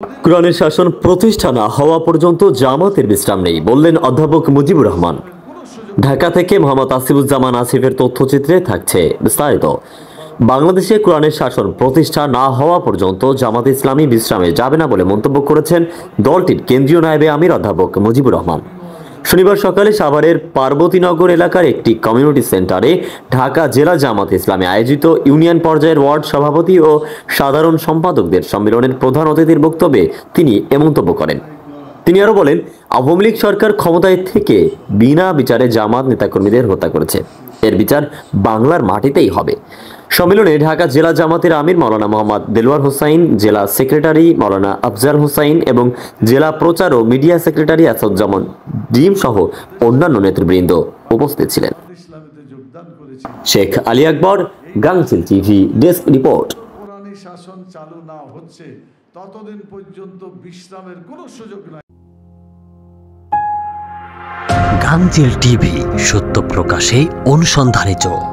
কোরআনের শাসন প্রতিষ্ঠা না হওয়া পর্যন্ত জামাতের বিশ্রাম নেই বললেন অধ্যাপক মুজিবুর রহমান। ঢাকা থেকে মোহাম্মদ আসিফুজ্জামান আসিফের তথ্যচিত্রে থাকছে বিস্তারিত। বাংলাদেশে কোরআনের শাসন প্রতিষ্ঠা না হওয়া পর্যন্ত জামাত ইসলামী বিশ্রামে যাবে না বলে মন্তব্য করেছেন দলটির কেন্দ্রীয় নায়েবে আমির অধ্যাপক মুজিবুর রহমান। শনিবার সকালে সাভারের পার্বতীনগর এলাকার একটি কমিউনিটি সেন্টারে ঢাকা জেলা জামাত ইসলামী আয়োজিত ইউনিয়ন পর্যায়ের ওয়ার্ড সভাপতি ও সাধারণ সম্পাদকদের সম্মেলনের প্রধান অতিথির বক্তব্যে তিনি এ মন্তব্য করেন। তিনি আরো বলেন, আওয়ামী লীগ সরকার ক্ষমতায় থেকে বিনা বিচারে জামাত নেতাকর্মীদের হত্যা করেছে। এর বিচার বাংলার মাটিতেই হবে। সম্মেলনে ঢাকা জেলা জামাতের আমির মাওলানা মোহাম্মদ দেলোয়ার হোসাইন, জেলা সেক্রেটারি মাওলানা আফজাল হোসাইন এবং জেলা প্রচার ও মিডিয়া সেক্রেটারি আসাদুজ্জামান ডিম সহ অন্যান্য নেতৃবৃন্দ উপস্থিত ছিলেন। শেখ আলী আকবর, গাংচিল টিভি, ডেস্ক রিপোর্ট। কোরআনী শাসন চালু না হচ্ছে ততদিন পর্যন্ত বিশ্রামের কোনো সুযোগ নাই। গাংচিল টিভি, সত্য প্রকাশে অনুসন্ধানী চোখ।